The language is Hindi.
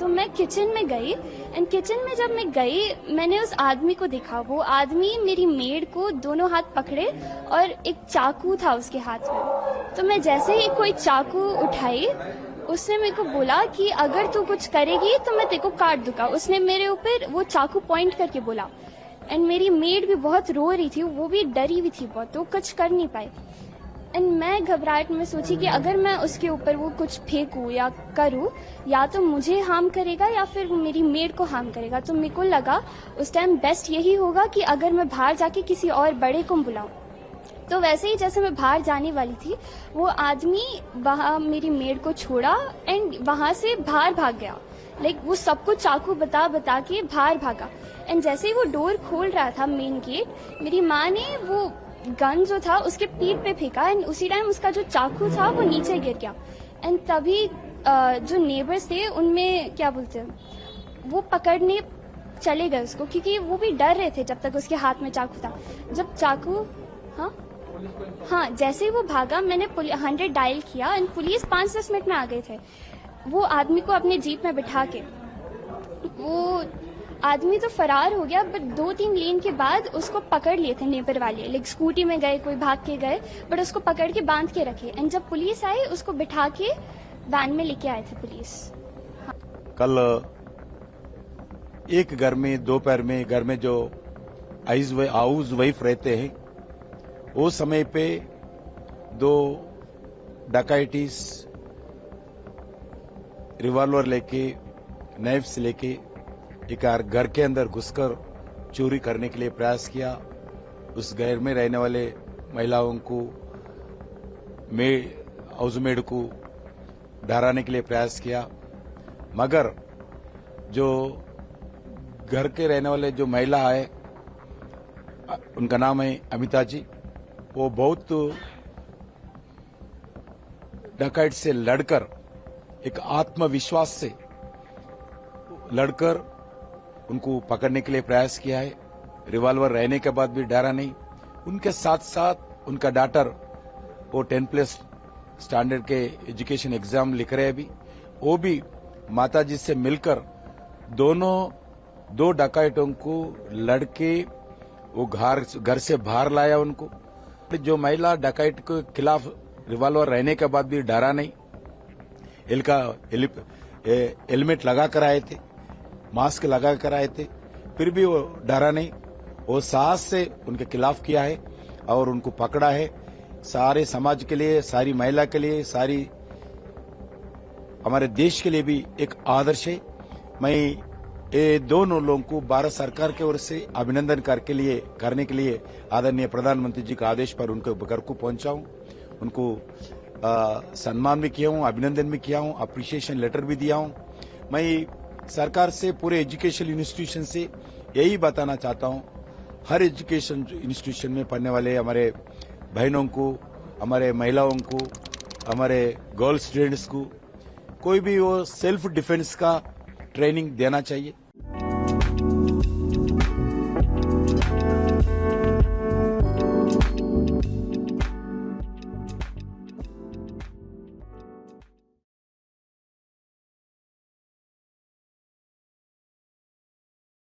तो मैं किचन में गई एंड किचन में जब मैं गई मैंने उस आदमी को देखा। वो आदमी मेरी मेड को दोनों हाथ पकड़े और एक चाकू था उसके हाथ में। तो मैं जैसे ही कोई चाकू उठाई उसने मेरे को बोला कि अगर तू कुछ करेगी तो मैं तेरे को काट दूंगा। उसने मेरे ऊपर वो चाकू पॉइंट करके बोला एंड मेरी मेड भी बहुत रो रही थी, वो भी डरी हुई थी बहुत, तो कुछ कर नहीं पाई। एंड मैं घबराहट में सोची कि अगर मैं उसके ऊपर वो कुछ फेंकूं या करूं या तो मुझे हार्म करेगा या फिर मेरी मेड को हार्म करेगा। तो मेरे को लगा उस टाइम बेस्ट यही होगा कि अगर मैं बाहर जाके किसी और बड़े को बुलाऊं। तो वैसे ही जैसे मैं बाहर जाने वाली थी वो आदमी वहां मेरी मेड को छोड़ा एंड वहां से बाहर भाग गया। लाइक वो सबको चाकू बता के बाहर भागा। एंड जैसे ही वो डोर खोल रहा था मेन गेट, मेरी माँ ने वो गन जो था उसके पीठ पे फेंका एंड उसी टाइम उसका जो चाकू था वो नीचे गिर गया। एंड तभी जो नेबर्स थे उनमें क्या बोलते हैं वो पकड़ने चले गए उसको, क्योंकि वो भी डर रहे थे जब तक उसके हाथ में चाकू था। जब चाकू हाँ जैसे ही वो भागा मैंने 100 डायल किया एंड पुलिस 5-10 मिनट में आ गए थे। वो आदमी को अपने जीप में बिठा के वो आदमी तो फरार हो गया, बट 2-3 लेन के बाद उसको पकड़ लिए थे नेबर वाले। लाइक स्कूटी में गए, कोई भाग के गए, बट उसको पकड़ के बांध के रखे। एंड जब पुलिस आई उसको बिठा के वैन में लेके आए थे पुलिस। कल एक घर में दोपहर में घर में जो हाउस वाइफ रहते हैं वो समय पे 2 डकैतीस रिवॉल्वर लेके नाइफ्स लेके एक घर के अंदर घुसकर चोरी करने के लिए प्रयास किया। उस घर में रहने वाले महिलाओं को हाउस मेड को डराने के लिए प्रयास किया, मगर जो घर के रहने वाले जो महिला है उनका नाम है अमिता जी, वो बहुत डकैत से लड़कर एक आत्मविश्वास से लड़कर उनको पकड़ने के लिए प्रयास किया है। रिवॉल्वर रहने के बाद भी डरा नहीं। उनके साथ साथ उनका डॉटर वो 10+ स्टैंडर्ड के एजुकेशन एग्जाम लिख रहे हैं अभी, वो भी माताजी से मिलकर दोनों 2 डकैतों को लड़के वो घर से बाहर लाया। उनको जो महिला डकैत के खिलाफ रिवॉल्वर रहने के बाद भी डरा नहीं, हेलमेट लगा कर आए थे, मास्क लगा कर आए थे, फिर भी वो डरा नहीं। वो साहस से उनके खिलाफ किया है और उनको पकड़ा है। सारे समाज के लिए, सारी महिला के लिए, सारी हमारे देश के लिए भी एक आदर्श है। मैं ये दोनों लोगों को भारत सरकार की ओर से अभिनंदन करने के लिए आदरणीय प्रधानमंत्री जी का आदेश पर उनके घर को पहुंचा हूं। उनको सम्मान भी किया हूं, अभिनंदन भी किया हूं, अप्रिशिएशन लेटर भी दिया हूं। मैं सरकार से, पूरे एजुकेशन इंस्टीट्यूशन से यही बताना चाहता हूं, हर एजुकेशन इंस्टीट्यूशन में पढ़ने वाले हमारे बहनों को, हमारे महिलाओं को, हमारे गर्ल स्टूडेंट्स को कोई भी वो सेल्फ डिफेंस का ट्रेनिंग देना चाहिए।